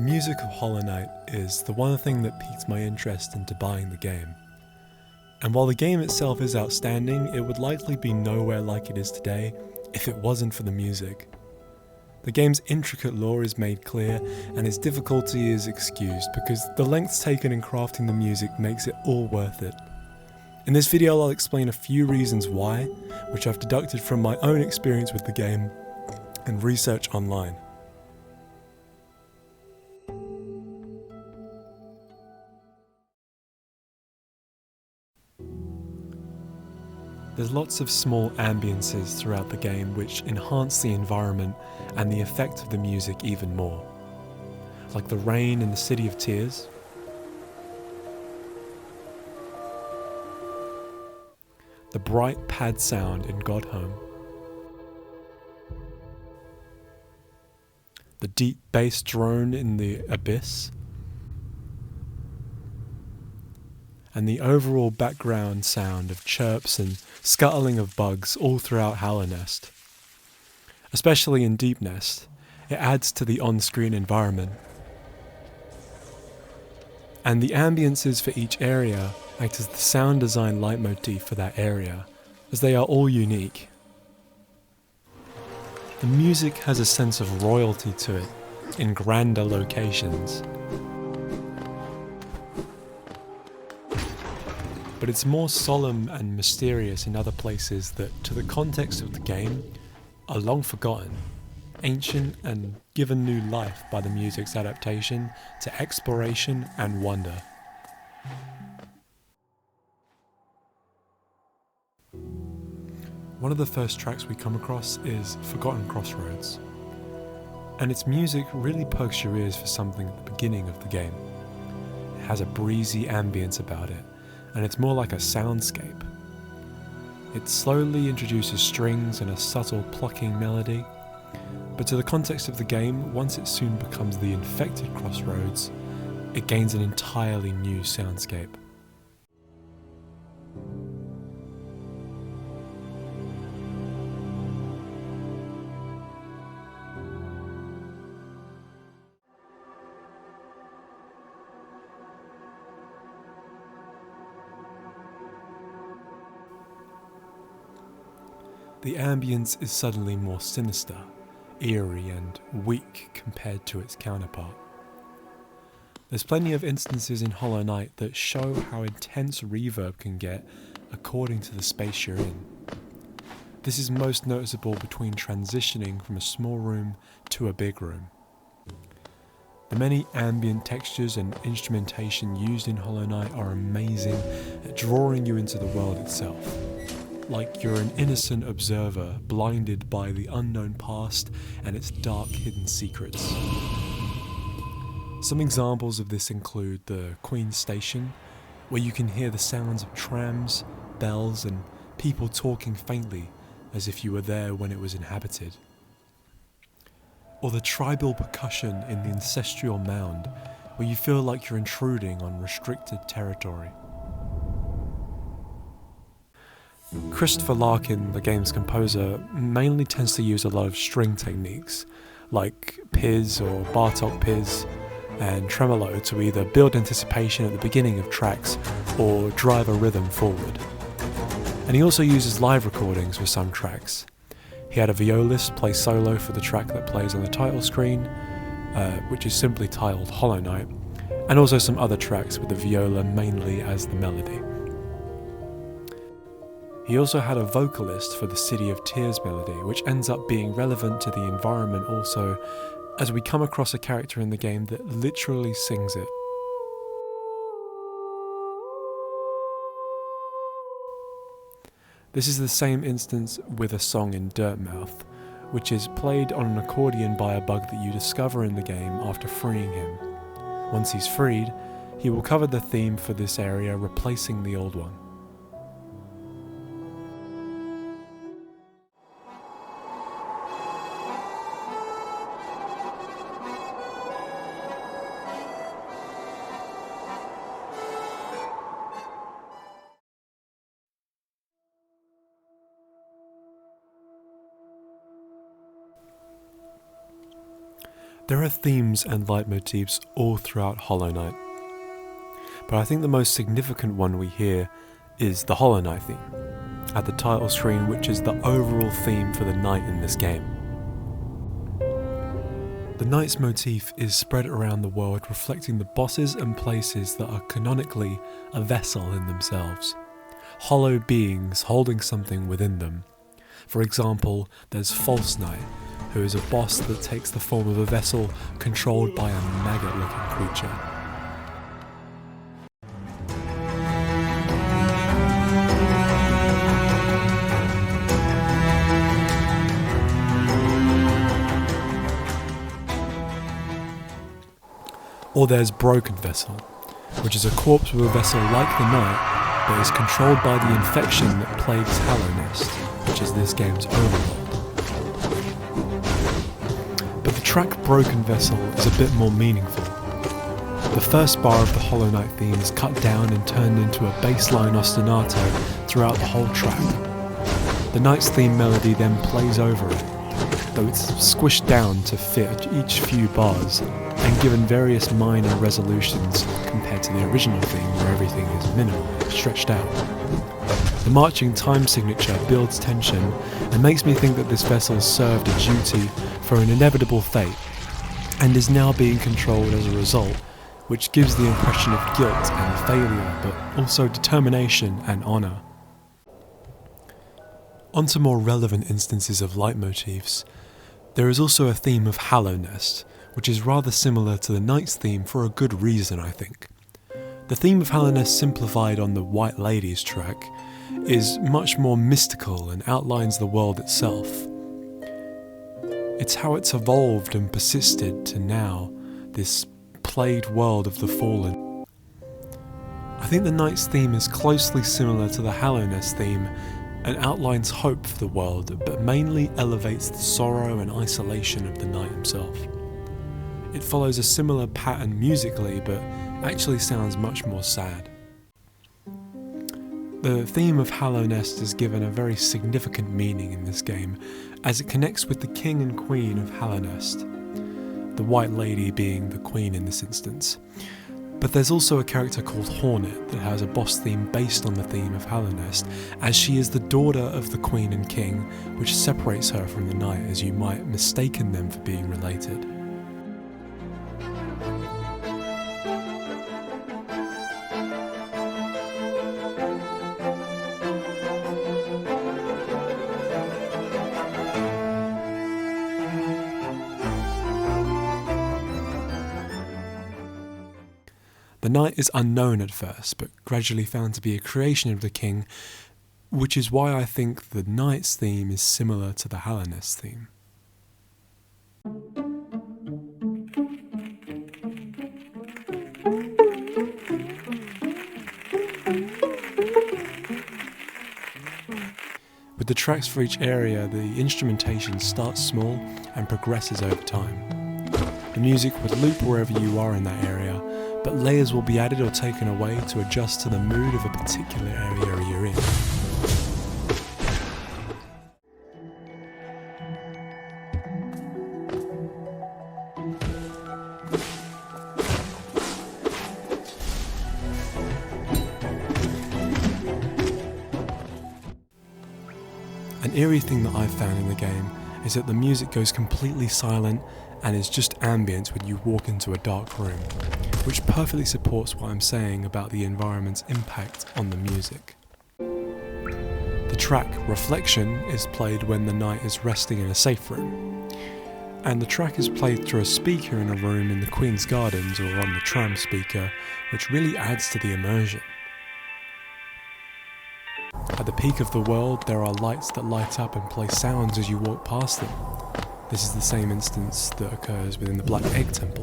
music of Hollow Knight is the one thing that piqued my interest into buying the game. And while the game itself is outstanding, it would likely be nowhere like it is today if it wasn't for the music. The game's intricate lore is made clear, and its difficulty is excused because the lengths taken in crafting the music makes it all worth it. In this video I'll explain a few reasons why, which I've deducted from my own experience with the game and research online. There's lots of small ambiences throughout the game which enhance the environment and the effect of the music even more. Like the rain in the City of Tears, the bright pad sound in God Home, the deep bass drone in the Abyss, and the overall background sound of chirps and scuttling of bugs all throughout Hallownest. Especially in Deep Nest, it adds to the on-screen environment. And the ambiences for each area act as the sound design leitmotif for that area, as they are all unique. The music has a sense of royalty to it in grander locations. But it's more solemn and mysterious in other places that, to the context of the game, are long forgotten, ancient and given new life by the music's adaptation to exploration and wonder. One of the first tracks we come across is Forgotten Crossroads, and its music really perks your ears for something at the beginning of the game. It has a breezy ambience about it, and it's more like a soundscape. It slowly introduces strings and a subtle plucking melody, but to the context of the game, once it soon becomes the infected crossroads, it gains an entirely new soundscape. The ambience is suddenly more sinister, eerie and weak compared to its counterpart. There's plenty of instances in Hollow Knight that show how intense reverb can get according to the space you're in. This is most noticeable between transitioning from a small room to a big room. The many ambient textures and instrumentation used in Hollow Knight are amazing at drawing you into the world itself. Like you're an innocent observer blinded by the unknown past and its dark hidden secrets. Some examples of this include the Queen's Station, where you can hear the sounds of trams, bells and people talking faintly as if you were there when it was inhabited. Or the tribal percussion in the Ancestral Mound, where you feel like you're intruding on restricted territory. Christopher Larkin, the game's composer, mainly tends to use a lot of string techniques, like Piz or Bartok Piz and tremolo to either build anticipation at the beginning of tracks or drive a rhythm forward. And he also uses live recordings for some tracks. He had a violist play solo for the track that plays on the title screen, which is simply titled Hollow Knight, and also some other tracks with the viola mainly as the melody. He also had a vocalist for the City of Tears melody, which ends up being relevant to the environment also, as we come across a character in the game that literally sings it. This is the same instance with a song in Dirtmouth, which is played on an accordion by a bug that you discover in the game after freeing him. Once he's freed, he will cover the theme for this area, replacing the old one. There are themes and leitmotifs all throughout Hollow Knight, but I think the most significant one we hear is the Hollow Knight theme at the title screen, which is the overall theme for the knight in this game. The knight's motif is spread around the world, reflecting the bosses and places that are canonically a vessel in themselves, hollow beings holding something within them. For example, there's False Knight, who is a boss that takes the form of a vessel controlled by a maggot-looking creature. Or there's Broken Vessel, which is a corpse of a vessel like the knight, but is controlled by the infection that plagues Hallownest, which is this game's overworld. But the track Broken Vessel is a bit more meaningful. The first bar of the Hollow Knight theme is cut down and turned into a bassline ostinato throughout the whole track. The knight's theme melody then plays over it, though it's squished down to fit each few bars, and given various minor resolutions compared to the original theme where everything is minimal, stretched out. The marching time signature builds tension and makes me think that this vessel served a duty for an inevitable fate, and is now being controlled as a result, which gives the impression of guilt and failure, but also determination and honour. On to more relevant instances of leitmotifs. There is also a theme of Hallownest, which is rather similar to the knight's theme for a good reason, I think. The theme of Hallownest simplified on the White Ladies track is much more mystical and outlines the world itself. It's how it's evolved and persisted to now, this plagued world of the fallen. I think the knight's theme is closely similar to the Hallownest theme and outlines hope for the world, but mainly elevates the sorrow and isolation of the knight himself. It follows a similar pattern musically, but actually sounds much more sad. The theme of Hallownest is given a very significant meaning in this game, as it connects with the king and queen of Hallownest, the White Lady being the queen in this instance. But there's also a character called Hornet that has a boss theme based on the theme of Hallownest, as she is the daughter of the queen and king, which separates her from the knight, as you might mistaken them for being related. The knight is unknown at first, but gradually found to be a creation of the king, which is why I think the knight's theme is similar to the Hallownest theme. With the tracks for each area, the instrumentation starts small and progresses over time. The music would loop wherever you are in that area, but layers will be added or taken away to adjust to the mood of a particular area you're in. An eerie thing that I've found in the game is that the music goes completely silent and is just ambient when you walk into a dark room, which perfectly supports what I'm saying about the environment's impact on the music. The track Reflection is played when the knight is resting in a safe room, and the track is played through a speaker in a room in the Queen's Gardens or on the tram speaker, which really adds to the immersion. At the peak of the world, there are lights that light up and play sounds as you walk past them. This is the same instance that occurs within the Black Egg Temple.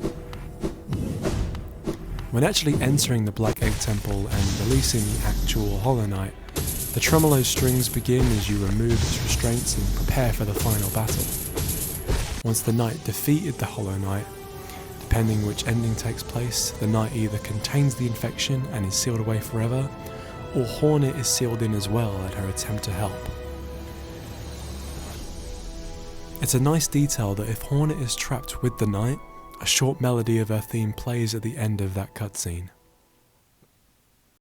When actually entering the Black Egg Temple and releasing the actual Hollow Knight, the tremolo strings begin as you remove its restraints and prepare for the final battle. Once the knight defeated the Hollow Knight, depending which ending takes place, the knight either contains the infection and is sealed away forever, or Hornet is sealed in as well at her attempt to help. It's a nice detail that if Hornet is trapped with the knight, A short melody of her theme plays at the end of that cutscene.